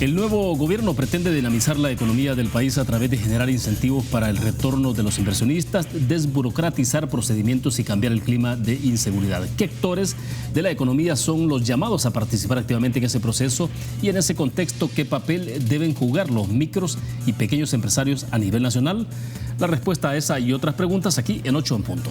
El nuevo gobierno pretende dinamizar la economía del país a través de generar incentivos para el retorno de los inversionistas, desburocratizar procedimientos y cambiar el clima de inseguridad. ¿Qué actores de la economía son los llamados a participar activamente en ese proceso? Y en ese contexto, ¿qué papel deben jugar los micros y pequeños empresarios a nivel nacional? La respuesta a esa y otras preguntas aquí en 8 en punto.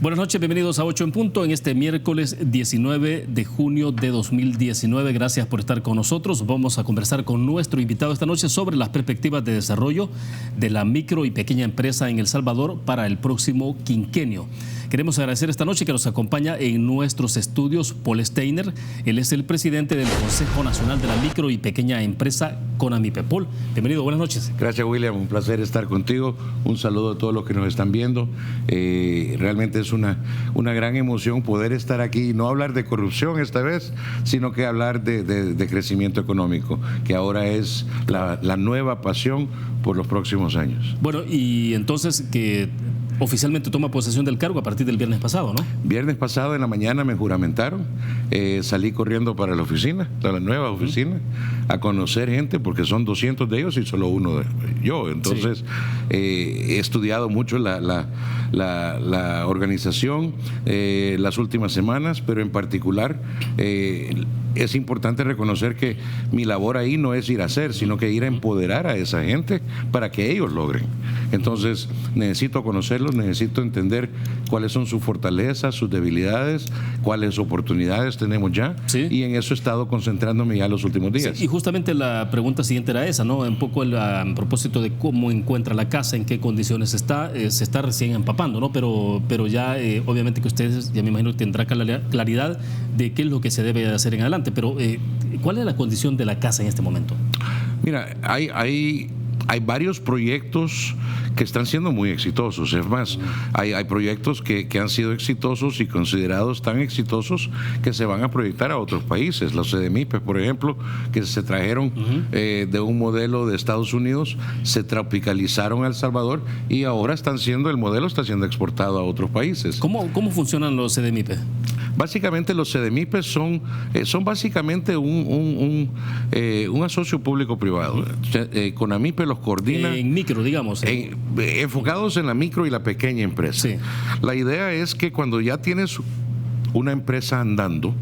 Buenas noches, bienvenidos a 8 en punto en este miércoles 19 de junio de 2019. Gracias por estar con nosotros. Vamos a conversar con nuestro invitado esta noche sobre las perspectivas de desarrollo de la micro y pequeña empresa en El Salvador para el próximo quinquenio. Queremos agradecer esta noche que nos acompaña en nuestros estudios Paul Steiner. Él es el presidente del Consejo Nacional de la Micro y Pequeña Empresa, CONAMIPE. Paul, bienvenido, buenas noches. Gracias, William, un placer estar contigo. Un saludo a todos los que nos están viendo. Realmente es una gran emoción poder estar aquí y no hablar de corrupción esta vez, sino que hablar de crecimiento económico, que ahora es la nueva pasión por los próximos años. Bueno, y entonces que oficialmente toma posesión del cargo a partir del viernes pasado, ¿no? Viernes pasado en la mañana me juramentaron, salí corriendo para la oficina, para la nueva oficina, a conocer gente, porque son 200 de ellos y solo uno yo. Entonces, he estudiado mucho la organización las últimas semanas, pero en particular es importante reconocer que mi labor ahí no es ir a hacer, sino que ir a empoderar a esa gente para que ellos logren. Entonces, necesito conocerlos, necesito entender cuáles son sus fortalezas, sus debilidades, cuáles oportunidades tenemos ya, y en eso he estado concentrándome ya los últimos días. Sí, y justamente la pregunta siguiente era esa, ¿no? Un poco a propósito de cómo encuentra la casa, en qué condiciones está, se está recién empapando, ¿no? Pero ya obviamente que ustedes, ya me imagino, tendrá claridad de qué es lo que se debe hacer en adelante, pero ¿cuál es la condición de la casa en este momento? Mira, hay varios proyectos que están siendo muy exitosos. Es más, hay proyectos que han sido exitosos y considerados tan exitosos que se van a proyectar a otros países. Los CDMIPES, por ejemplo, que se trajeron de un modelo de Estados Unidos, se tropicalizaron a El Salvador y ahora el modelo está siendo exportado a otros países. ¿Cómo funcionan los CDMIPES? Básicamente los CDMIPES son básicamente un asocio público-privado. CONAMIPE los coordina. En micro, digamos. Enfocados en la micro y la pequeña empresa. Sí. La idea es que cuando ya tienes una empresa andando,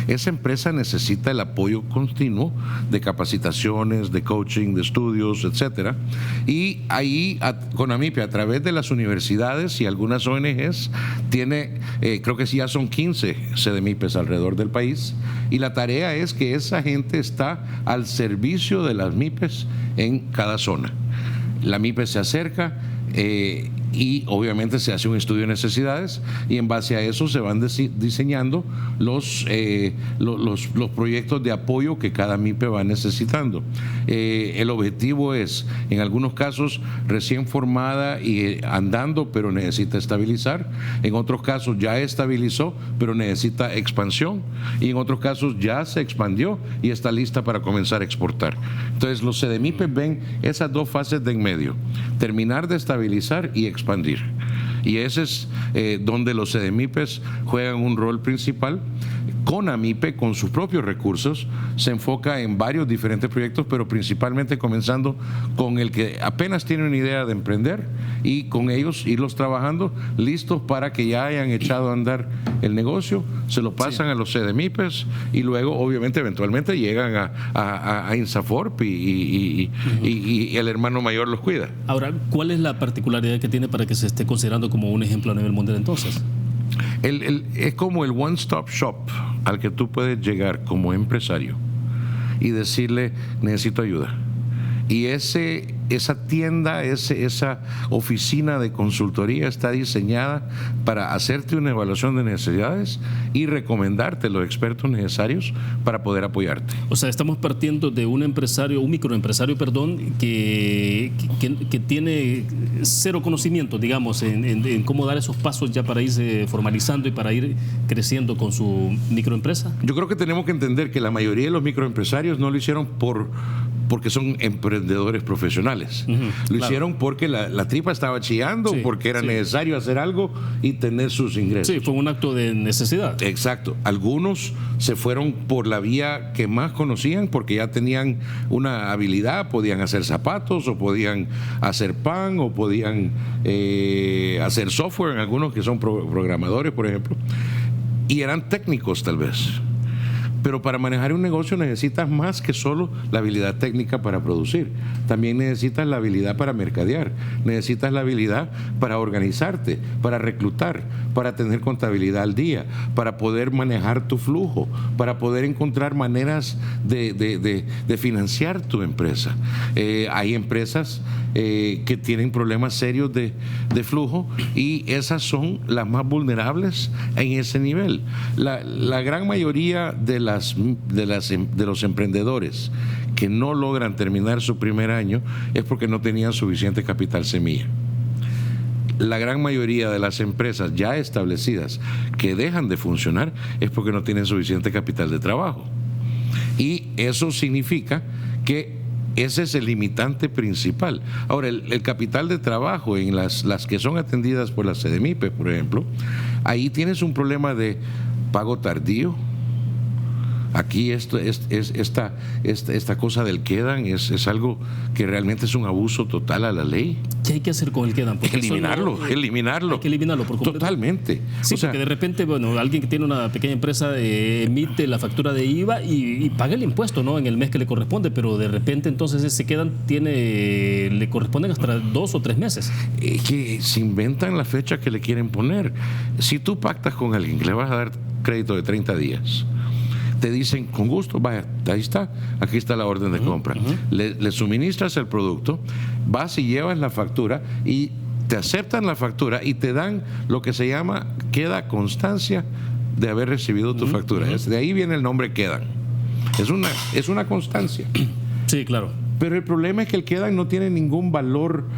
esa empresa necesita el apoyo continuo de capacitaciones, de coaching, de estudios, etcétera. Y ahí CONAMIPE, a través de las universidades y algunas ONGs, tiene, creo que ya son 15 CDMIPES alrededor del país. Y la tarea es que esa gente está al servicio de las MIPES en cada zona. La MIPE se acerca y obviamente se hace un estudio de necesidades y en base a eso se van diseñando los proyectos de apoyo que cada MIPE va necesitando. El objetivo es, en algunos casos, recién formada y andando, pero necesita estabilizar. En otros casos ya estabilizó, pero necesita expansión. Y en otros casos ya se expandió y está lista para comenzar a exportar. Entonces, los CDMIPES ven esas dos fases de en medio: terminar de estabilizar y expandir. Y ese es donde los CDMIPES juegan un rol principal. CONAMIPE, con sus propios recursos, se enfoca en varios diferentes proyectos, pero principalmente comenzando con el que apenas tiene una idea de emprender y con ellos irlos trabajando, listos para que ya hayan echado a andar el negocio, se lo pasan a los CDMIPES y luego, obviamente, eventualmente llegan a INSAFORP y el hermano mayor los cuida. Ahora, ¿cuál es la particularidad que tiene para que se esté considerando como un ejemplo a nivel mundial entonces? Es como el one-stop shop al que tú puedes llegar como empresario y decirle: necesito ayuda. Y esa tienda, esa oficina de consultoría está diseñada para hacerte una evaluación de necesidades y recomendarte los expertos necesarios para poder apoyarte. O sea, estamos partiendo de un microempresario, que tiene cero conocimiento, digamos, en cómo dar esos pasos ya para irse formalizando y para ir creciendo con su microempresa. Yo creo que tenemos que entender que la mayoría de los microempresarios no lo hicieron porque son emprendedores profesionales. Lo hicieron porque la tripa estaba chillando, porque era necesario hacer algo y tener sus ingresos. Sí, fue un acto de necesidad. Exacto. Algunos se fueron por la vía que más conocían porque ya tenían una habilidad, podían hacer zapatos o podían hacer pan o podían hacer software, en algunos que son programadores, por ejemplo, y eran técnicos tal vez. Pero para manejar un negocio necesitas más que solo la habilidad técnica para producir. También necesitas la habilidad para mercadear, necesitas la habilidad para organizarte, para reclutar, para tener contabilidad al día, para poder manejar tu flujo, para poder encontrar maneras de financiar tu empresa. Hay empresas que tienen problemas serios de flujo y esas son las más vulnerables en ese nivel. La gran mayoría de los emprendedores que no logran terminar su primer año es porque no tenían suficiente capital semilla. La gran mayoría de las empresas ya establecidas que dejan de funcionar es porque no tienen suficiente capital de trabajo. Y eso significa que ese es el limitante principal. Ahora, el capital de trabajo en las que son atendidas por la CDMIPE, por ejemplo, ahí tienes un problema de pago tardío. Aquí esta cosa del quedan es algo que realmente es un abuso total a la ley. ¿Qué hay que hacer con el quedan? Eliminarlo. Hay que eliminarlo por completo. Totalmente. Sí, porque de repente, alguien que tiene una pequeña empresa emite la factura de IVA y paga el impuesto, ¿no?, en el mes que le corresponde, pero de repente entonces ese quedan le corresponden hasta 2 o 3 meses. Que se inventan la fecha que le quieren poner. Si tú pactas con alguien que le vas a dar crédito de 30 días, te dicen, con gusto, vaya, ahí está, aquí está la orden de compra. Le suministras el producto, vas y llevas la factura y te aceptan la factura y te dan lo que se llama queda constancia de haber recibido tu factura. De ahí viene el nombre quedan. Es una constancia. Sí, claro. Pero el problema es que el quedan no tiene ningún valor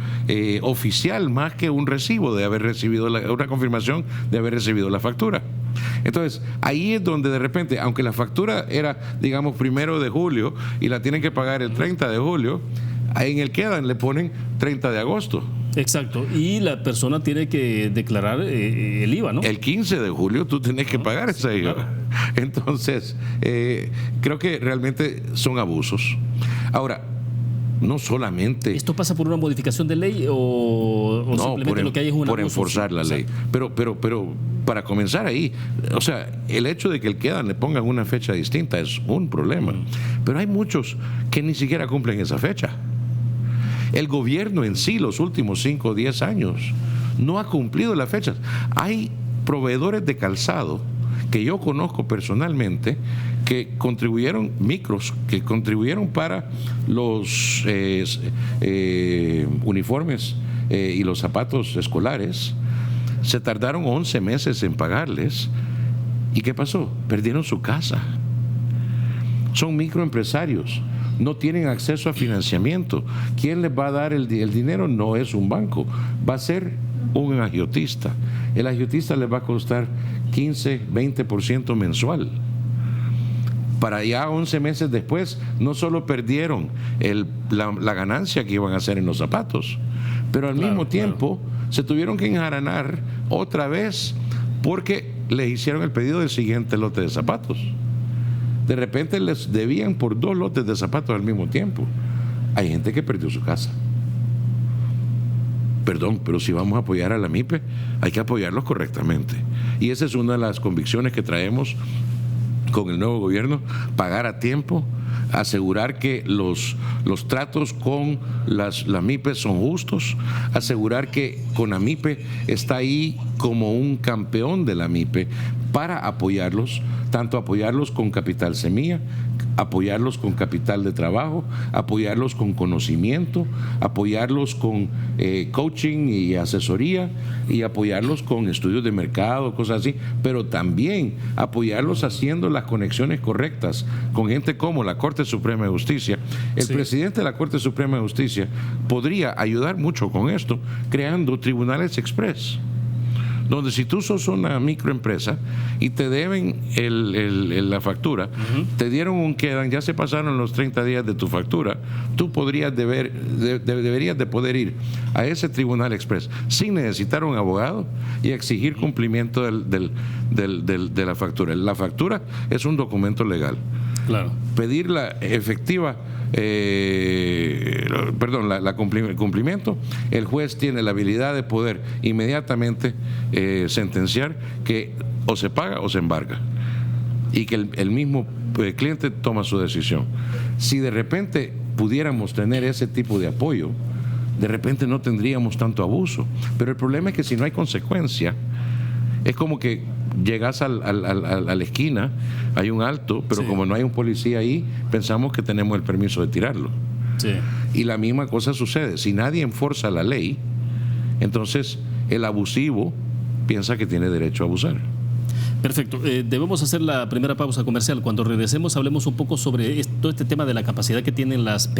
oficial más que un recibo de haber recibido una confirmación de haber recibido la factura. Entonces, ahí es donde de repente, aunque la factura era, digamos, 1 de julio y la tienen que pagar el 30 de julio, ahí en el quedan le ponen 30 de agosto. Exacto, y la persona tiene que declarar el IVA, ¿no? El 15 de julio tú tienes que pagar esa IVA. Claro. Entonces, creo que realmente son abusos. Ahora, no solamente... ¿Esto pasa por una modificación de ley o no, simplemente lo que hay es un abuso? Por enforzar la ley. Pero para comenzar ahí, o sea, el hecho de que el quedan le pongan una fecha distinta es un problema. Pero hay muchos que ni siquiera cumplen esa fecha. El gobierno en sí, los últimos 5 o 10 años, no ha cumplido las fechas. Hay proveedores de calzado que yo conozco personalmente que contribuyeron, micros, que contribuyeron para los uniformes y los zapatos escolares. Se tardaron 11 meses en pagarles. ¿Y qué pasó? Perdieron su casa. Son microempresarios. No tienen acceso a financiamiento. ¿Quién les va a dar el dinero? No es un banco. Va a ser un agiotista. El agiotista les va a costar 15, 20% mensual. Para ya 11 meses después, no solo perdieron la ganancia que iban a hacer en los zapatos, pero al mismo tiempo se tuvieron que enjaranar otra vez porque les hicieron el pedido del siguiente lote de zapatos. De repente les debían por 2 lotes de zapatos al mismo tiempo. Hay gente que perdió su casa. Perdón, pero si vamos a apoyar a la MIPE, hay que apoyarlos correctamente. Y esa es una de las convicciones que traemos con el nuevo gobierno: pagar a tiempo, asegurar que los tratos con las MIPES son justos, asegurar que CONAMIPE está ahí como un campeón de la MIPE para apoyarlos, tanto apoyarlos con capital semilla, apoyarlos con capital de trabajo, apoyarlos con conocimiento, apoyarlos con coaching y asesoría, y apoyarlos con estudios de mercado, cosas así, pero también apoyarlos haciendo las conexiones correctas con gente como la Corte Suprema de Justicia. El presidente de la Corte Suprema de Justicia podría ayudar mucho con esto, creando tribunales express, donde si tú sos una microempresa y te deben la factura, te dieron un quedan, ya se pasaron los 30 días de tu factura, tú deberías de poder ir a ese tribunal express sin necesitar un abogado y exigir cumplimiento de la factura. La factura es un documento legal. Claro. Pedir la efectiva, el cumplimiento, el juez tiene la habilidad de poder inmediatamente sentenciar que o se paga o se embarga, y que el mismo cliente toma su decisión. Si de repente pudiéramos tener ese tipo de apoyo, de repente no tendríamos tanto abuso, pero el problema es que si no hay consecuencia, es como que llegas a la esquina, hay un alto, pero como no hay un policía ahí, pensamos que tenemos el permiso de tirarlo. Sí. Y la misma cosa sucede, si nadie enforza la ley, entonces el abusivo piensa que tiene derecho a abusar. Perfecto. Debemos hacer la primera pausa comercial. Cuando regresemos hablemos un poco sobre todo este tema de la capacidad que tienen las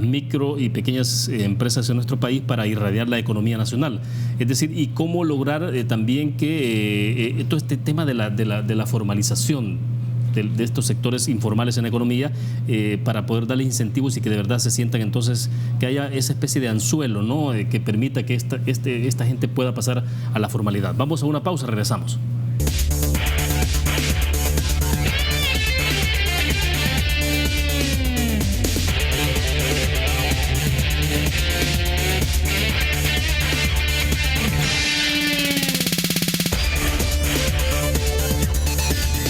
micro y pequeñas empresas en nuestro país para irradiar la economía nacional. Es decir, y cómo lograr también que todo este tema de la formalización de estos sectores informales en la economía, para poder darles incentivos y que de verdad se sientan entonces que haya esa especie de anzuelo, ¿no? Que permita que esta gente pueda pasar a la formalidad. Vamos a una pausa, regresamos.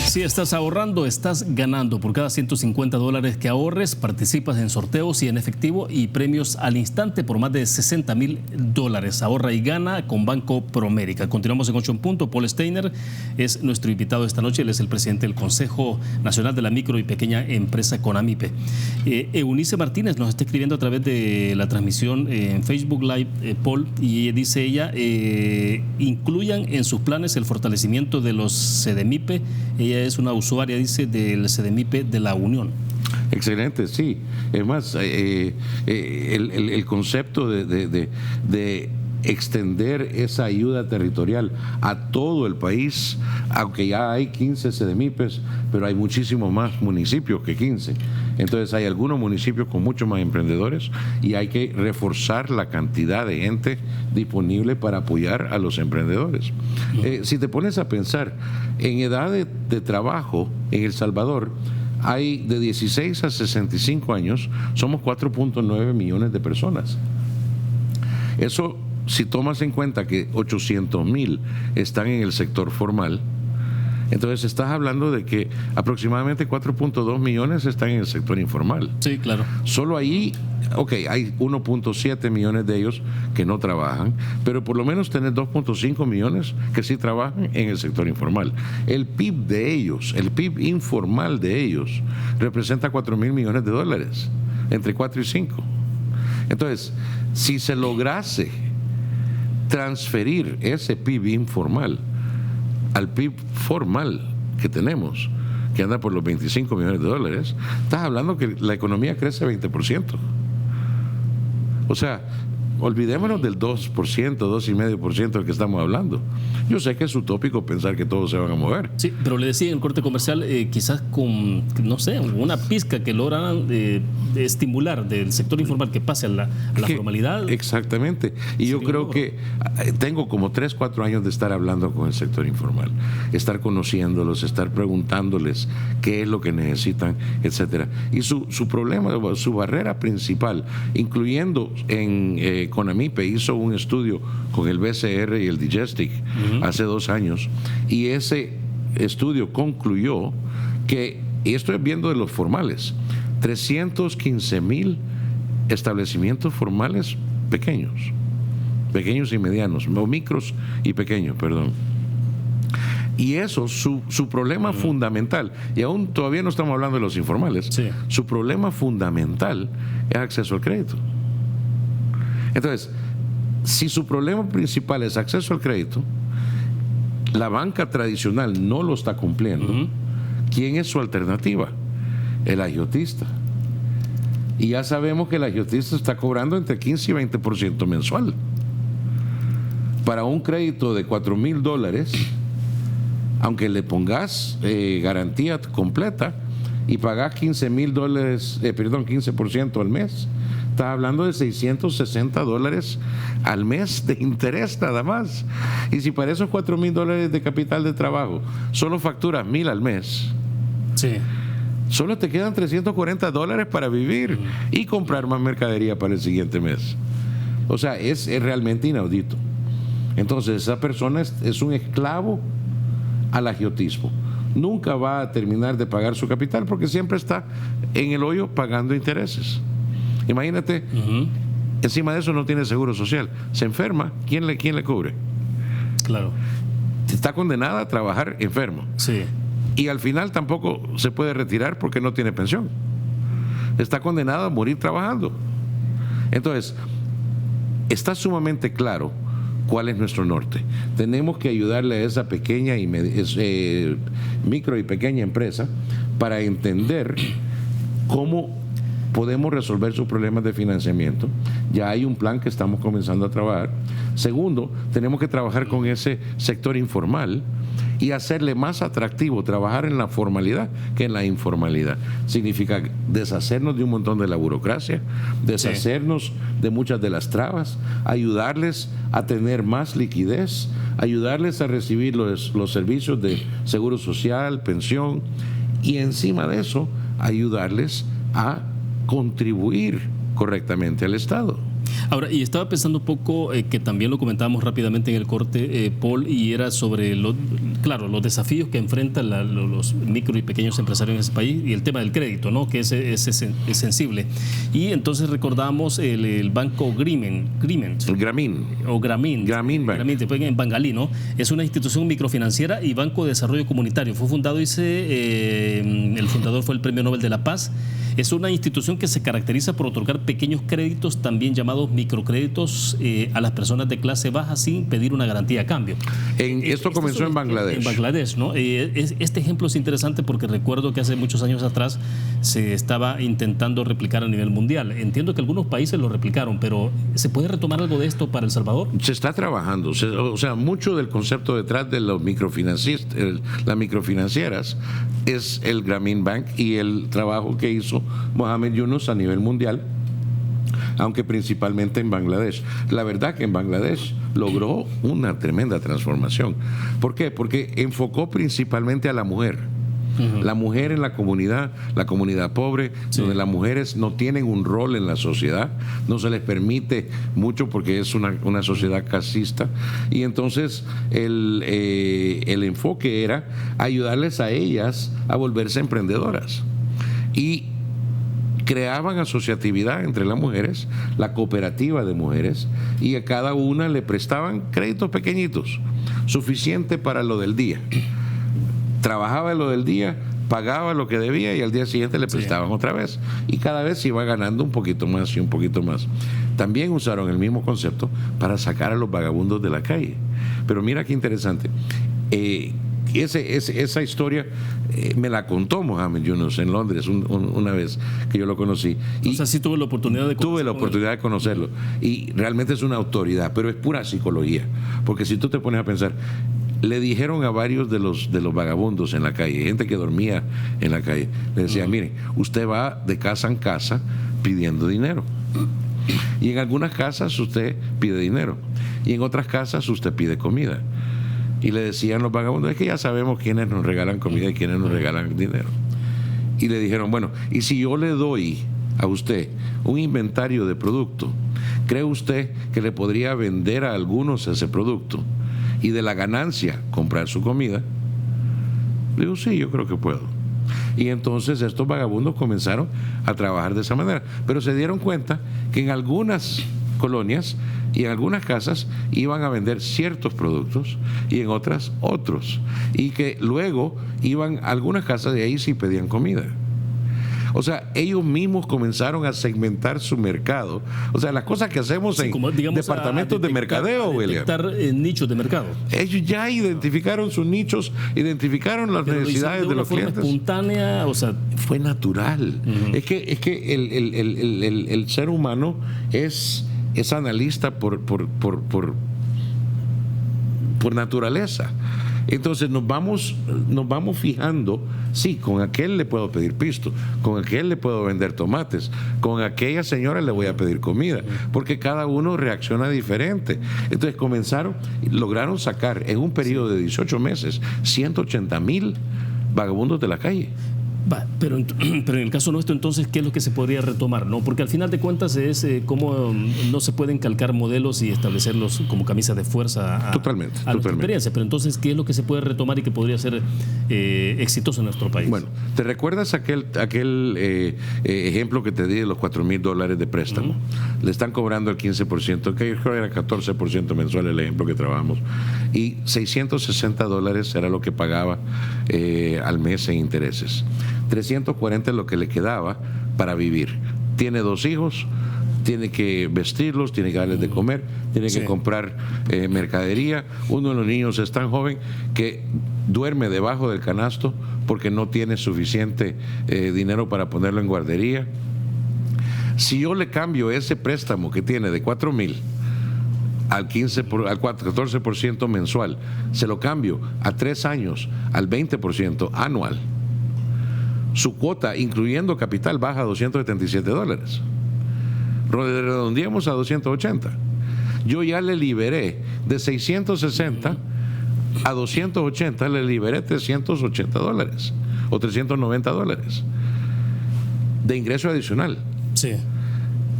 Si estás ahorrando, estás ganando. Por cada $150 que ahorres, participas en sorteos y en efectivo y premios al instante por más de $60,000. Ahorra y gana con Banco Promérica. Continuamos en 8 en punto. Paul Steiner es nuestro invitado esta noche. Él es el presidente del Consejo Nacional de la Micro y Pequeña Empresa CONAMIPE. Eunice Martínez nos está escribiendo a través de la transmisión en Facebook Live, Paul, y dice ella, incluyan en sus planes el fortalecimiento de los CDMIPE. Ella es una usuaria, dice, del CDMIPE de la Unión. Excelente, sí. Es más, el concepto de extender esa ayuda territorial a todo el país, aunque ya hay 15 CDMIPES, pero hay muchísimos más municipios que 15. Entonces hay algunos municipios con muchos más emprendedores y hay que reforzar la cantidad de gente disponible para apoyar a los emprendedores. Si te pones a pensar, en edad de trabajo en El Salvador, hay de 16 a 65 años, somos 4.9 millones de personas. Eso, si tomas en cuenta que 800,000 están en el sector formal, entonces estás hablando de que aproximadamente 4.2 millones están en el sector informal. Sí, claro. Solo ahí, hay 1.7 millones de ellos que no trabajan, pero por lo menos tener 2.5 millones que sí trabajan en el sector informal. El PIB de ellos, el PIB informal de ellos, representa $4,000 millones, entre 4 y 5. Entonces, si se lograse transferir ese PIB informal al PIB formal que tenemos, que anda por los $25 millones, estás hablando que la economía crece 20%. O sea, olvidémonos del 2%, 2,5% del que estamos hablando. Yo sé que es utópico pensar que todos se van a mover. Sí, pero le decía en el corte comercial, quizás con, no sé, una pizca que logran estimular del sector informal que pase a la formalidad. Exactamente. Y yo creo que tengo como 3, 4 años de estar hablando con el sector informal, estar conociéndolos, estar preguntándoles qué es lo que necesitan, etcétera. Y su problema, su barrera principal, incluyendo en CONAMIPE hizo un estudio con el BCR y el Digestic hace 2 años, y ese estudio concluyó que y esto es viendo de los formales, 315,000 establecimientos formales pequeños y medianos, o micros y pequeños, perdón. Y eso, su problema fundamental, y aún todavía no estamos hablando de los informales, sí, su problema fundamental es acceso al crédito. Entonces, si su problema principal es acceso al crédito, la banca tradicional no lo está cumpliendo. ¿Quién es su alternativa? El agiotista. Y ya sabemos que el agiotista está cobrando entre 15 y 20% mensual. Para un crédito de $4,000, aunque le pongas garantía completa y pagas $15% al mes, estás hablando de $660 al mes de interés nada más. Y si para esos $4,000 de capital de trabajo solo facturas $1,000 al mes, sí, solo te quedan $340 para vivir y comprar más mercadería para el siguiente mes. O sea, es realmente inaudito. Entonces esa persona es un esclavo al agiotismo. Nunca va a terminar de pagar su capital porque siempre está en el hoyo pagando intereses. Imagínate, encima de eso no tiene seguro social. Se enferma, ¿quién le cubre? Claro. Está condenada a trabajar enfermo. Sí. Y al final tampoco se puede retirar porque no tiene pensión. Está condenada a morir trabajando. Entonces, está sumamente claro cuál es nuestro norte. Tenemos que ayudarle a esa pequeña y micro y pequeña empresa para entender cómo podemos resolver sus problemas de financiamiento. Ya hay un plan que estamos comenzando a trabajar. Segundo, tenemos que trabajar con ese sector informal y hacerle más atractivo trabajar en la formalidad que en la informalidad. Significa deshacernos de un montón de la burocracia, deshacernos de muchas de las trabas, ayudarles a tener más liquidez, ayudarles a recibir los servicios de seguro social, pensión, y encima de eso ayudarles a contribuir correctamente al Estado. Ahora, y estaba pensando un poco que también lo comentábamos rápidamente en el corte, Paul, y era sobre los desafíos que enfrentan los micro y pequeños empresarios en ese país y el tema del crédito, ¿no? Que es sensible. Y entonces recordamos el banco Grameen Bank. En Bangalí, ¿no? Es una institución microfinanciera y banco de desarrollo comunitario. Fue fundado, el fundador fue el Premio Nobel de la Paz. Es una institución que se caracteriza por otorgar pequeños créditos, también llamados microcréditos, a las personas de clase baja sin pedir una garantía a cambio. Esto comenzó en Bangladesh. En Bangladesh, ¿no? Este ejemplo es interesante porque recuerdo que hace muchos años atrás se estaba intentando replicar a nivel mundial. Entiendo que algunos países lo replicaron, pero ¿se puede retomar algo de esto para El Salvador? Se está trabajando. O sea, mucho del concepto detrás de los las microfinancieras es el Grameen Bank y el trabajo que hizo Mohamed Yunus a nivel mundial, aunque principalmente en Bangladesh. La verdad que en Bangladesh logró una tremenda transformación. ¿Por qué? Porque enfocó principalmente a la mujer. La mujer en la comunidad pobre, donde las mujeres no tienen un rol en la sociedad, no se les permite mucho porque es una sociedad casista. Y entonces el enfoque era ayudarles a ellas a volverse emprendedoras. Y creaban asociatividad entre las mujeres, la cooperativa de mujeres, y a cada una le prestaban créditos pequeñitos, suficiente para lo del día. Trabajaba lo del día, pagaba lo que debía y al día siguiente le prestaban otra vez. Y cada vez se iba ganando un poquito más y un poquito más. También usaron el mismo concepto para sacar a los vagabundos de la calle. Pero mira qué interesante. Esa historia me la contó Mohamed Yunus en Londres una vez que yo lo conocí. O sea, sí tuve la oportunidad de conocerlo. Tuve la oportunidad de conocerlo. Y realmente es una autoridad, pero es pura psicología. Porque si tú te pones a pensar, le dijeron a varios de los vagabundos en la calle, gente que dormía en la calle, le decían, mire, usted va de casa en casa pidiendo dinero. Y en algunas casas usted pide dinero. Y en otras casas usted pide comida. Y le decían los vagabundos, es que ya sabemos quiénes nos regalan comida y quiénes nos regalan dinero. Y le dijeron, bueno, y si yo le doy a usted un inventario de producto, ¿cree usted que le podría vender a algunos ese producto y de la ganancia comprar su comida? Le digo, sí, yo creo que puedo. Y entonces estos vagabundos comenzaron a trabajar de esa manera. Pero se dieron cuenta que en algunas colonias y en algunas casas iban a vender ciertos productos y en otras otros. Y que luego iban a algunas casas y ahí sí pedían comida. O sea, ellos mismos comenzaron a segmentar su mercado. O sea, las cosas que hacemos en departamentos de mercadeo, William. Nichos de mercado. Ellos ya identificaron sus nichos, identificaron las necesidades de los clientes. Espontánea, o sea, fue natural. Es que el ser humano es analista por naturaleza. Entonces nos vamos fijando, sí, con aquel le puedo pedir pisto, con aquel le puedo vender tomates, con aquella señora le voy a pedir comida, porque cada uno reacciona diferente. Entonces lograron sacar en un periodo de 18 meses 180,000 vagabundos de la calle. Pero en el caso nuestro, entonces, ¿qué es lo que se podría retomar? ¿No? Porque al final de cuentas es cómo no se pueden calcar modelos y establecerlos como camisas de fuerza a nuestra experiencia. Pero entonces, ¿qué es lo que se puede retomar y que podría ser exitoso en nuestro país? Bueno, ¿te recuerdas aquel ejemplo que te di de los $4,000 de préstamo? Le están cobrando el 15%, que yo creo que era 14% mensual el ejemplo que trabajamos, y $660 era lo que pagaba al mes en intereses. 340 es lo que le quedaba para vivir. Tiene 2 hijos, tiene que vestirlos, tiene que darles de comer, tiene que comprar mercadería. Uno de los niños es tan joven que duerme debajo del canasto porque no tiene suficiente dinero para ponerlo en guardería. Si yo le cambio ese préstamo que tiene de 4,000 al 14% mensual, se lo cambio a 3 años al 20% anual, su cuota, incluyendo capital, baja a $277. Redondeamos a 280. Yo ya le liberé de 660 a 280, le liberé $380 o $390 de ingreso adicional. Sí.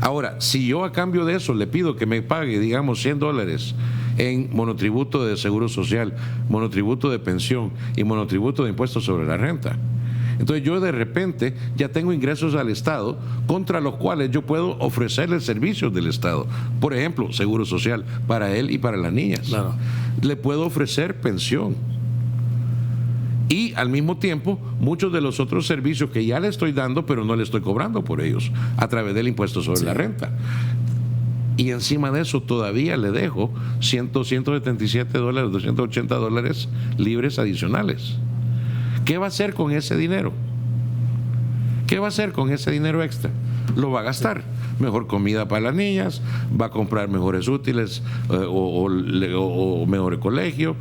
Ahora, si yo a cambio de eso le pido que me pague, digamos, $100 en monotributo de seguro social, monotributo de pensión y monotributo de impuestos sobre la renta, entonces yo de repente ya tengo ingresos al Estado contra los cuales yo puedo ofrecerle servicios del Estado. Por ejemplo, seguro social para él y para las niñas. Claro. Le puedo ofrecer pensión. Y al mismo tiempo, muchos de los otros servicios que ya le estoy dando, pero no le estoy cobrando por ellos, a través del impuesto sobre la renta. Y encima de eso todavía le dejo $177, $280 libres adicionales. ¿Qué va a hacer con ese dinero? ¿Qué va a hacer con ese dinero extra? Lo va a gastar. Mejor comida para las niñas, va a comprar mejores útiles o mejor colegio,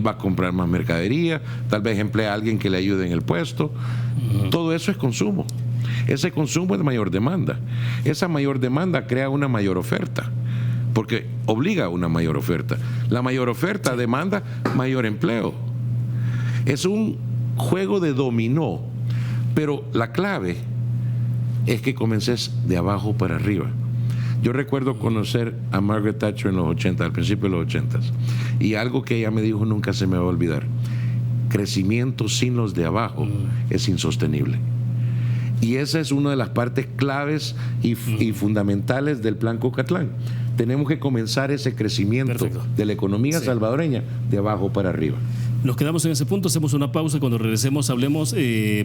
va a comprar más mercadería, tal vez emplea a alguien que le ayude en el puesto. Todo eso es consumo. Ese consumo es mayor demanda. Esa mayor demanda crea una mayor oferta, porque obliga a una mayor oferta. La mayor oferta demanda mayor empleo. Es un juego de dominó, pero la clave es que comences de abajo para arriba. Yo recuerdo conocer a Margaret Thatcher en los 80, al principio de los 80, y algo que ella me dijo nunca se me va a olvidar: crecimiento sin los de abajo es insostenible. Y esa es una de las partes claves y fundamentales del Plan Cocatlán. Tenemos que comenzar ese crecimiento de la economía salvadoreña de abajo para arriba. Nos quedamos en ese punto, hacemos una pausa. Cuando regresemos hablemos,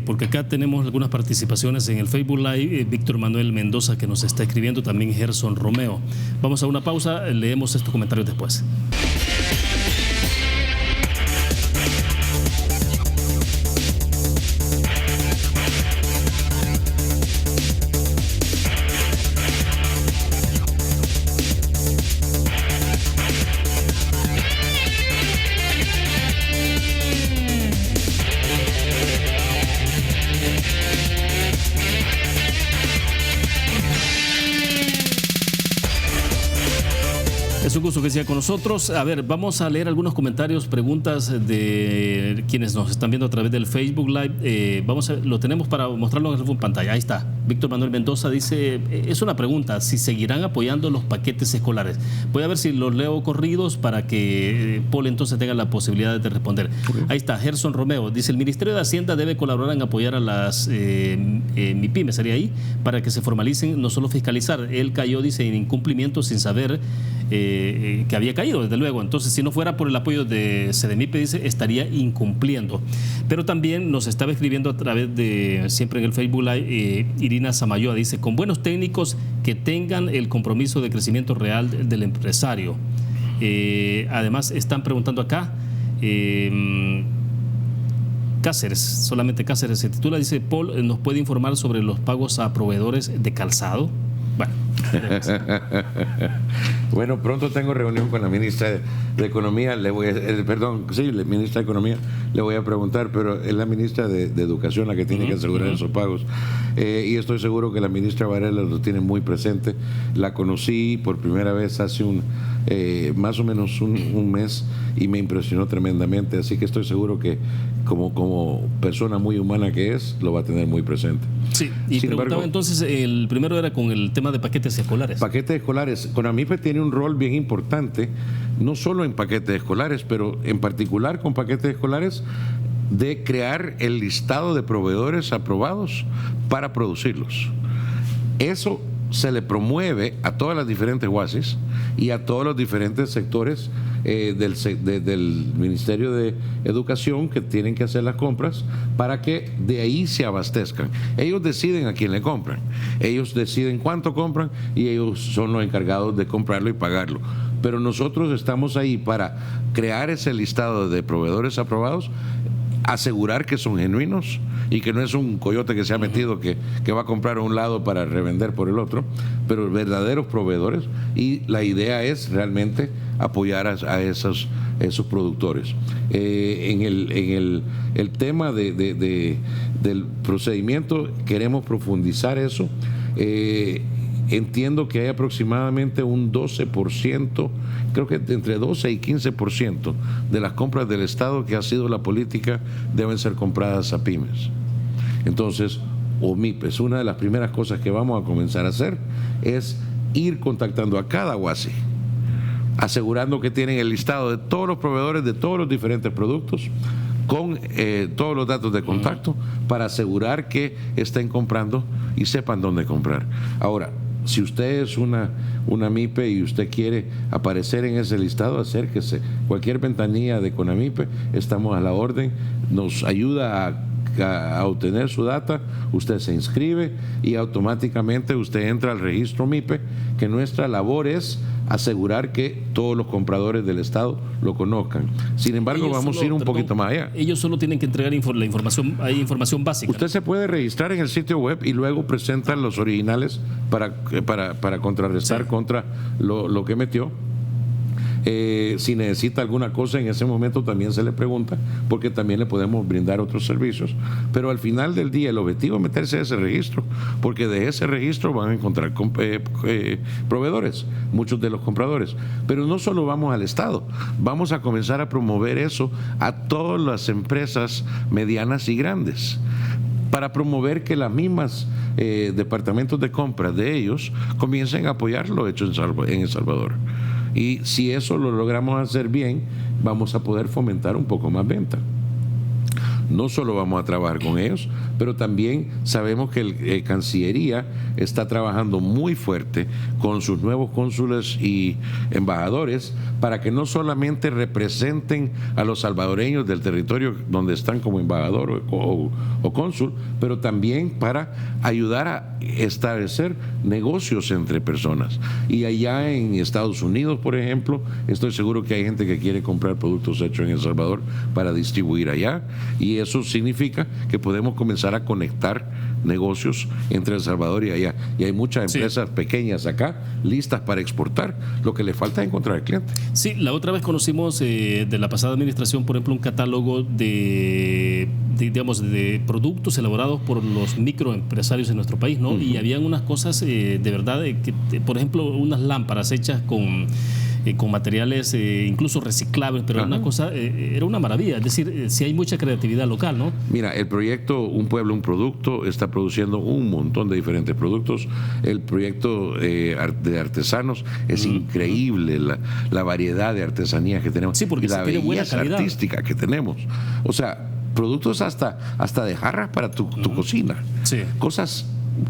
porque acá tenemos algunas participaciones en el Facebook Live. Víctor Manuel Mendoza, que nos está escribiendo, también Gerson Romeo. Vamos a una pausa, leemos estos comentarios después. Es un gusto que sea con nosotros. A ver, vamos a leer algunos comentarios, preguntas de quienes nos están viendo a través del Facebook Live. Lo tenemos para mostrarlo en pantalla. Ahí está. Víctor Manuel Mendoza dice, es una pregunta, si seguirán apoyando los paquetes escolares. Voy a ver si los leo corridos para que Paul entonces tenga la posibilidad de responder. Okay. Ahí está, Gerson Romeo, dice, el Ministerio de Hacienda debe colaborar en apoyar a las MIPYME, sería ahí, para que se formalicen, no solo fiscalizar. Él cayó, dice, en incumplimiento sin saber que había caído, desde luego. Entonces, si no fuera por el apoyo de CDMIPE, dice, estaría incumpliendo. Pero también nos estaba escribiendo a través de, siempre en el Facebook Live, Irina Samayoa, dice, con buenos técnicos que tengan el compromiso de crecimiento real del empresario. Además, están preguntando acá, Cáceres, solamente Cáceres se titula, dice, Paul, ¿nos puede informar sobre los pagos a proveedores de calzado? Bueno. Bueno, pronto tengo reunión con la ministra de Economía, la ministra de Economía, le voy a preguntar, pero es la ministra de Educación la que tiene que asegurar esos pagos. Y estoy seguro que la ministra Varela lo tiene muy presente. La conocí por primera vez hace más o menos un mes y me impresionó tremendamente, así que estoy seguro que como persona muy humana que es, lo va a tener muy presente. Sí, y sin preguntaba embargo, entonces, el primero era con el tema de paquetes escolares. Paquetes escolares. CONAMIPE tiene un rol bien importante, no solo en paquetes escolares, pero en particular con paquetes escolares, de crear el listado de proveedores aprobados para producirlos. Eso se le promueve a todas las diferentes UASIs y a todos los diferentes sectores del Ministerio de Educación que tienen que hacer las compras para que de ahí se abastezcan. Ellos deciden a quién le compran, ellos deciden cuánto compran y ellos son los encargados de comprarlo y pagarlo. Pero nosotros estamos ahí para crear ese listado de proveedores aprobados, asegurar que son genuinos y que no es un coyote que se ha metido que va a comprar a un lado para revender por el otro, pero verdaderos proveedores, y la idea es realmente apoyar a esos productores. En el tema del procedimiento queremos profundizar eso. Entiendo que hay aproximadamente un 12%, creo que entre 12 y 15% de las compras del Estado que ha sido la política deben ser compradas a pymes. Entonces, o MIPES, una de las primeras cosas que vamos a comenzar a hacer es ir contactando a cada UASI, asegurando que tienen el listado de todos los proveedores de todos los diferentes productos, con todos los datos de contacto, para asegurar que estén comprando y sepan dónde comprar. Ahora, si usted es una MIPE y usted quiere aparecer en ese listado, acérquese. Cualquier ventanilla de CONAMIPE, estamos a la orden, nos ayuda a obtener su data, usted se inscribe y automáticamente usted entra al registro MIPE, que nuestra labor es asegurar que todos los compradores del Estado lo conozcan. Sin embargo, vamos a ir un poquito más allá. Ellos solo tienen que entregar la información, hay información básica. Usted se puede registrar en el sitio web y luego presenta los originales para contrarrestar contra lo que metió. Si necesita alguna cosa en ese momento también se le pregunta, porque también le podemos brindar otros servicios, pero al final del día el objetivo es meterse a ese registro, porque de ese registro van a encontrar proveedores, muchos de los compradores. Pero no solo vamos al Estado, vamos a comenzar a promover eso a todas las empresas medianas y grandes, para promover que las mismas departamentos de compra de ellos comiencen a apoyar lo hecho en El Salvador. Y si eso lo logramos hacer bien, vamos a poder fomentar un poco más venta. No solo vamos a trabajar con ellos, pero también sabemos que Cancillería está trabajando muy fuerte con sus nuevos cónsules y embajadores para que no solamente representen a los salvadoreños del territorio donde están como embajador o cónsul, pero también para ayudar a establecer negocios entre personas. Y allá en Estados Unidos, por ejemplo, estoy seguro que hay gente que quiere comprar productos hechos en El Salvador para distribuir allá, y eso significa que podemos comenzar a conectar negocios entre El Salvador y allá. Y hay muchas empresas pequeñas acá listas para exportar. Lo que le falta es encontrar el cliente. Sí, la otra vez conocimos de la pasada administración, por ejemplo, un catálogo de productos elaborados por los microempresarios en nuestro país, ¿no? Y habían unas cosas de verdad, por ejemplo, unas lámparas hechas con con materiales incluso reciclables, pero era una cosa, era una maravilla. Es decir, sí hay mucha creatividad local, ¿no? Mira, el proyecto Un Pueblo, un Producto está produciendo un montón de diferentes productos. El proyecto de artesanos es increíble, la variedad de artesanías que tenemos, sí, porque y la tiene buena belleza calidad artística que tenemos. O sea, productos hasta de jarras para tu cocina. Sí. Cosas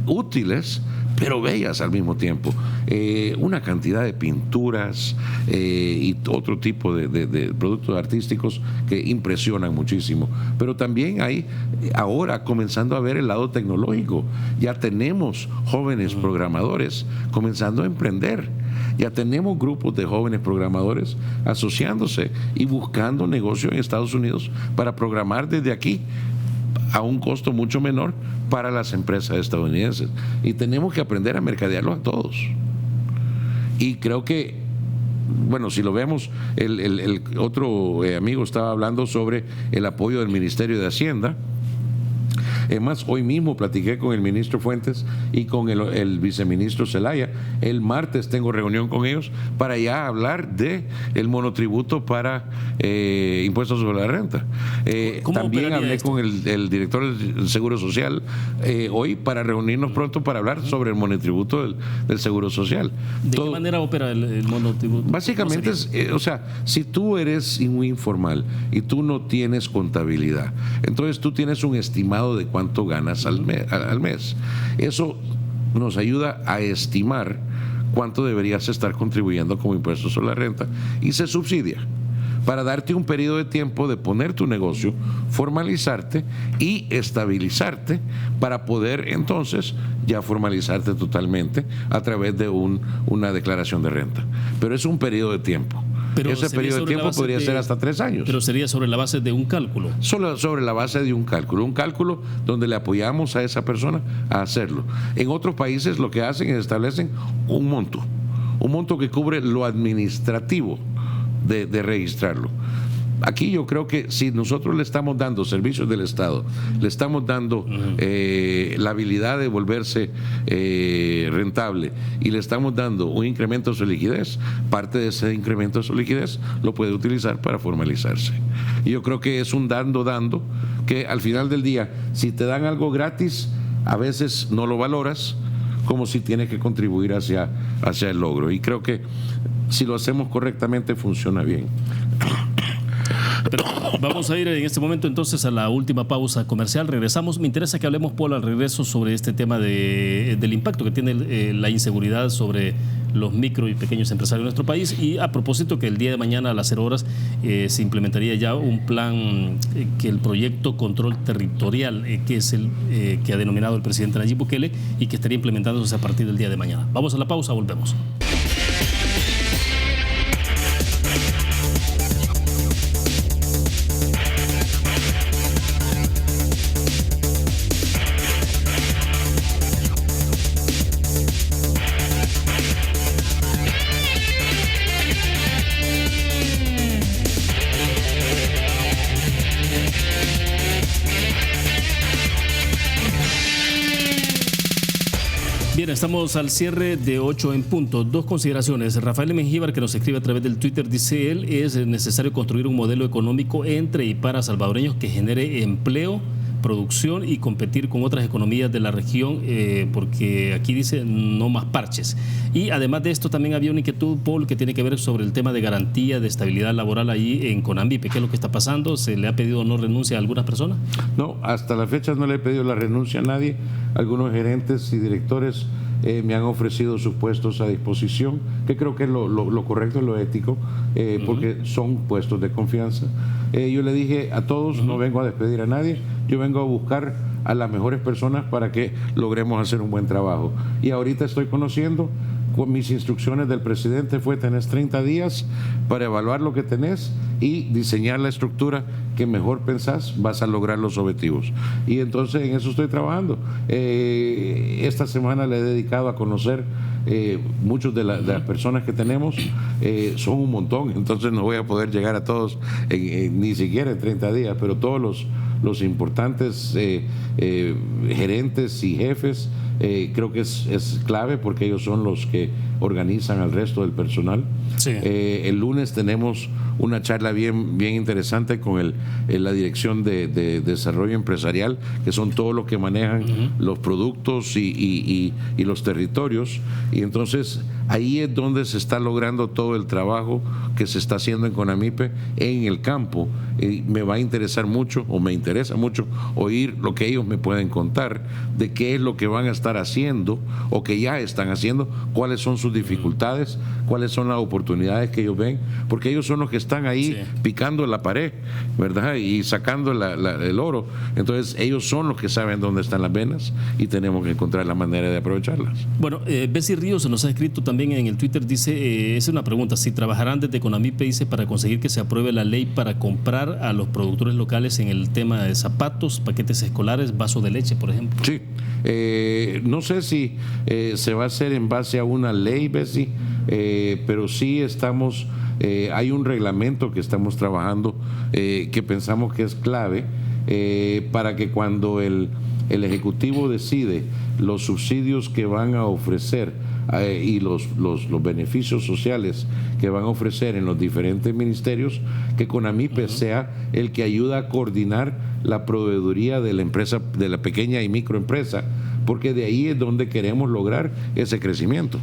útiles, pero bellas al mismo tiempo. Una cantidad de pinturas y otro tipo de productos artísticos que impresionan muchísimo. Pero también hay ahora comenzando a ver el lado tecnológico. Ya tenemos jóvenes programadores comenzando a emprender. Ya tenemos grupos de jóvenes programadores asociándose y buscando negocio en Estados Unidos para programar desde aquí a un costo mucho menor para las empresas estadounidenses. Y tenemos que aprender a mercadearlos a todos. Y creo que, bueno, si lo vemos, el otro amigo estaba hablando sobre el apoyo del Ministerio de Hacienda. Es más, hoy mismo platiqué con el ministro Fuentes y con el viceministro Zelaya. El martes tengo reunión con ellos para ya hablar de el monotributo para impuestos sobre la renta. También hablé con el director del Seguro Social hoy para reunirnos pronto para hablar sobre el monotributo del Seguro Social. ¿De qué manera opera el monotributo? Básicamente, o sea, si tú eres muy informal y tú no tienes contabilidad, entonces tú tienes un estimado de cuánto ganas al mes. Eso nos ayuda a estimar cuánto deberías estar contribuyendo como impuestos sobre la renta y se subsidia para darte un periodo de tiempo de poner tu negocio, formalizarte y estabilizarte para poder entonces ya formalizarte totalmente a través de una declaración de renta. Pero es un periodo de tiempo. Pero ese periodo de tiempo podría ser hasta 3 años. Pero sería sobre la base de un cálculo. Solo sobre la base de un cálculo donde le apoyamos a esa persona a hacerlo. En otros países lo que hacen es establecen un monto que cubre lo administrativo de registrarlo. Aquí yo creo que si nosotros le estamos dando servicios del Estado, le estamos dando la habilidad de volverse rentable y le estamos dando un incremento de su liquidez, parte de ese incremento de su liquidez lo puede utilizar para formalizarse. Y yo creo que es un dando, que al final del día, si te dan algo gratis, a veces no lo valoras como si tienes que contribuir hacia el logro. Y creo que si lo hacemos correctamente funciona bien. Pero vamos a ir en este momento entonces a la última pausa comercial. Regresamos. Me interesa que hablemos, Paul, al regreso sobre este tema del impacto que tiene la inseguridad sobre los micro y pequeños empresarios de nuestro país. Y a propósito que el día de mañana a las 0 horas se implementaría ya un plan que el proyecto Control Territorial, que es el que ha denominado el presidente Nayib Bukele y que estaría implementándose a partir del día de mañana. Vamos a la pausa, volvemos. Bien, estamos al cierre de 8 en punto. 2 consideraciones. Rafael Mengíbar, que nos escribe a través del Twitter, dice él, es necesario construir un modelo económico entre y para salvadoreños que genere empleo, producción y competir con otras economías de la región, porque aquí dice no más parches. Y además de esto también había una inquietud, Paul, que tiene que ver sobre el tema de garantía de estabilidad laboral ahí en Conambipe. ¿Qué es lo que está pasando? ¿Se le ha pedido no renuncia a algunas personas? No, hasta la fecha no le he pedido la renuncia a nadie. Algunos gerentes y directores me han ofrecido sus puestos a disposición, que creo que es lo correcto y lo ético, porque son puestos de confianza. Yo le dije a todos, no vengo a despedir a nadie, yo vengo a buscar a las mejores personas para que logremos hacer un buen trabajo. Y ahorita estoy conociendo, con mis instrucciones del presidente fue: tenés 30 días para evaluar lo que tenés y diseñar la estructura que mejor pensás vas a lograr los objetivos. Y entonces en eso estoy trabajando. Esta semana le he dedicado a conocer muchos de las personas que tenemos. Son un montón, entonces no voy a poder llegar a todos ni siquiera en 30 días, pero todos los importantes gerentes y jefes creo que es clave porque ellos son los que organizan al resto del personal. Sí. El lunes tenemos una charla bien interesante con la Dirección de Desarrollo Empresarial, que son todos los que manejan los productos y los territorios. Y entonces ahí es donde se está logrando todo el trabajo que se está haciendo en CONAMIPE en el campo. Me va a interesar mucho, o me interesa mucho, oír lo que ellos me pueden contar de qué es lo que van a estar haciendo o que ya están haciendo, cuáles son sus dificultades, cuáles son las oportunidades que ellos ven, porque ellos son los que están ahí picando la pared, ¿verdad? Y sacando el oro. Entonces ellos son los que saben dónde están las venas y tenemos que encontrar la manera de aprovecharlas. Bueno, Bessie Ríos nos ha escrito también en el Twitter, dice, es una pregunta, si trabajarán desde CONAMIPE, dice, para conseguir que se apruebe la ley para comprar a los productores locales en el tema de zapatos, paquetes escolares, vaso de leche, por ejemplo. Sí, no sé si se va a hacer en base a una ley, Bessie, pero sí estamos, hay un reglamento que estamos trabajando que pensamos que es clave para que cuando el Ejecutivo decide los subsidios que van a ofrecer y los beneficios sociales que van a ofrecer en los diferentes ministerios, que CONAMIPE sea el que ayuda a coordinar la proveeduría de la empresa, de la pequeña y microempresa, porque de ahí es donde queremos lograr ese crecimiento.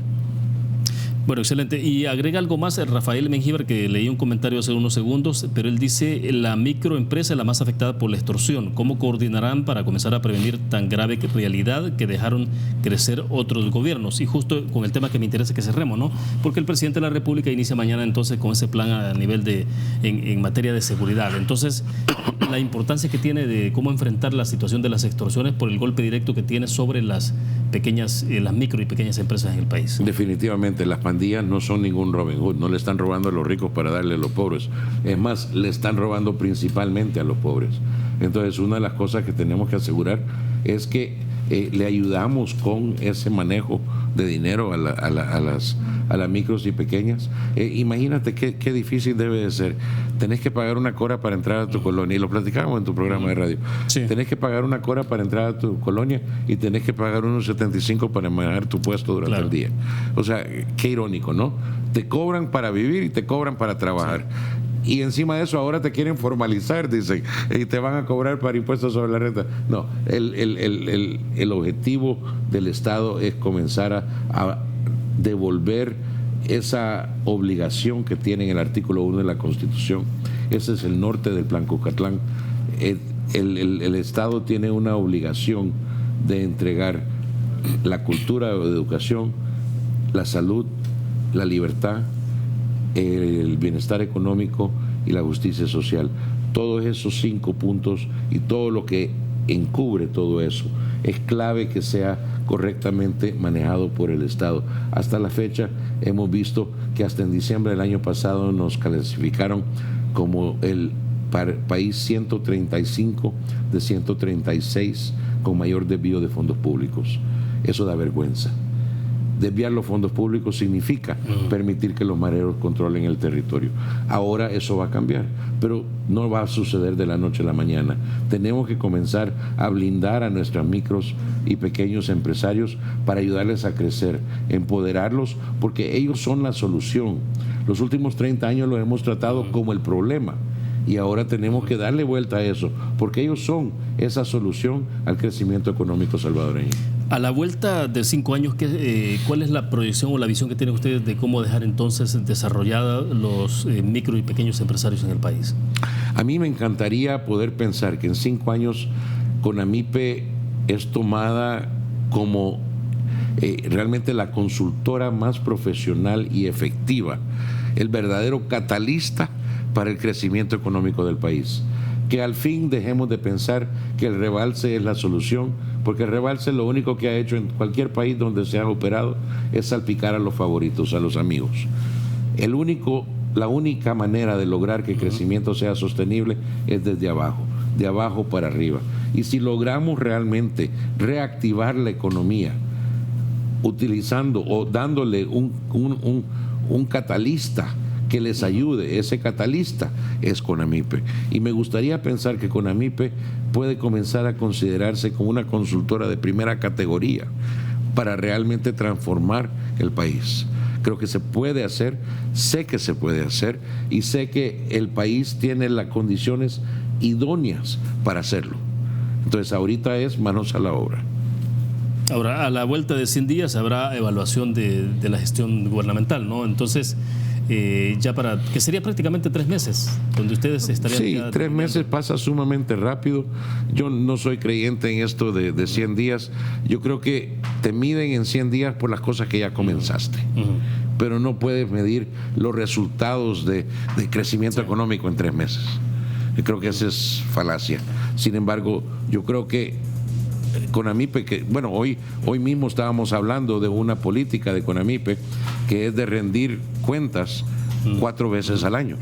Bueno, excelente. Y agrega algo más, Rafael Mengíbar, que leí un comentario hace unos segundos, pero él dice, la microempresa es la más afectada por la extorsión. ¿Cómo coordinarán para comenzar a prevenir tan grave realidad que dejaron crecer otros gobiernos? Y justo con el tema que me interesa que cerremos, ¿no? Porque el presidente de la República inicia mañana entonces con ese plan a nivel en materia de seguridad. Entonces, la importancia que tiene de cómo enfrentar la situación de las extorsiones por el golpe directo que tiene sobre las micro y pequeñas empresas en el país. Definitivamente, las pandillas no son ningún Robin Hood, no le están robando a los ricos para darle a los pobres. Es más, le están robando principalmente a los pobres. Entonces, una de las cosas que tenemos que asegurar es que le ayudamos con ese manejo de dinero a las micros y pequeñas. Imagínate qué difícil debe de ser. Tenés que pagar una cora para entrar a tu colonia, y lo platicábamos en tu programa de radio. Sí. Tenés que pagar una cora para entrar a tu colonia y tenés que pagar unos 75 para manejar tu puesto durante el día. O sea, qué irónico, ¿no? Te cobran para vivir y te cobran para trabajar. Sí. Y encima de eso ahora te quieren formalizar, dicen, y te van a cobrar para impuestos sobre la renta. No, el objetivo del Estado es comenzar a devolver esa obligación que tiene en el artículo 1 de la Constitución. Ese es el norte del Plan Cucatlán. El Estado tiene una obligación de entregar la cultura de educación, la salud, la libertad, el bienestar económico y la justicia social. Todos esos 5 puntos y todo lo que encubre todo eso es clave que sea correctamente manejado por el Estado. Hasta la fecha hemos visto que hasta en diciembre del año pasado nos clasificaron como el país 135 de 136 con mayor desvío de fondos públicos. Eso da vergüenza. Desviar los fondos públicos significa permitir que los mareros controlen el territorio. Ahora eso va a cambiar, pero no va a suceder de la noche a la mañana. Tenemos que comenzar a blindar a nuestros micros y pequeños empresarios para ayudarles a crecer, empoderarlos, porque ellos son la solución. Los últimos 30 años los hemos tratado como el problema y ahora tenemos que darle vuelta a eso, porque ellos son esa solución al crecimiento económico salvadoreño. A la vuelta de 5 años, ¿cuál es la proyección o la visión que tienen ustedes de cómo dejar entonces desarrollados los micro y pequeños empresarios en el país? A mí me encantaría poder pensar que en 5 años CONAMIPE es tomada como realmente la consultora más profesional y efectiva, el verdadero catalista para el crecimiento económico del país. Que al fin dejemos de pensar que el rebalse es la solución, porque el rebalse lo único que ha hecho en cualquier país donde se ha operado es salpicar a los favoritos, a los amigos. La única manera de lograr que el crecimiento sea sostenible es desde abajo, de abajo para arriba. Y si logramos realmente reactivar la economía, utilizando o dándole un catalista que les ayude, ese catalista es CONAMIPE. Y me gustaría pensar que CONAMIPE puede comenzar a considerarse como una consultora de primera categoría, para realmente transformar el país. Creo que se puede hacer, sé que se puede hacer y sé que el país tiene las condiciones idóneas para hacerlo. Entonces ahorita es manos a la obra. Ahora, a la vuelta de 100 días habrá evaluación de la gestión gubernamental, ¿no? Entonces, ya para, que sería prácticamente 3 meses, donde ustedes estarían... Sí, 3 meses pasa sumamente rápido. Yo no soy creyente en esto de 100 días. Yo creo que te miden en 100 días por las cosas que ya comenzaste. Pero no puedes medir los resultados de crecimiento económico en 3 meses. Yo creo que esa es falacia. Sin embargo, yo creo que CONAMIPE, que bueno, hoy mismo estábamos hablando de una política de CONAMIPE que es de rendir cuentas 4 veces al año,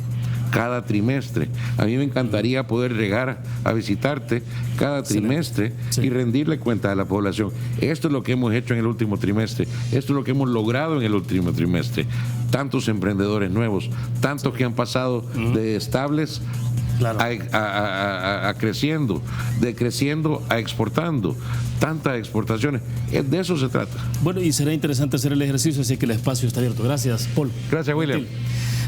cada trimestre. A mí me encantaría poder llegar a visitarte cada trimestre y rendirle cuenta a la población. Esto es lo que hemos hecho en el último trimestre, esto es lo que hemos logrado en el último trimestre. Tantos emprendedores nuevos, tantos que han pasado de estables a creciendo, de creciendo a exportando, tantas exportaciones. De eso se trata. Bueno, y será interesante hacer el ejercicio, así que el espacio está abierto. Gracias, Paul. Gracias, William.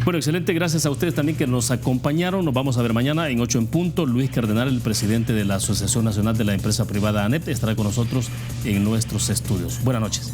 Bueno, excelente. Gracias a ustedes también que nos acompañaron. Nos vamos a ver mañana en 8 en punto. Luis Cardenal, el presidente de la Asociación Nacional de la Empresa Privada ANEP, estará con nosotros en nuestros estudios. Buenas noches.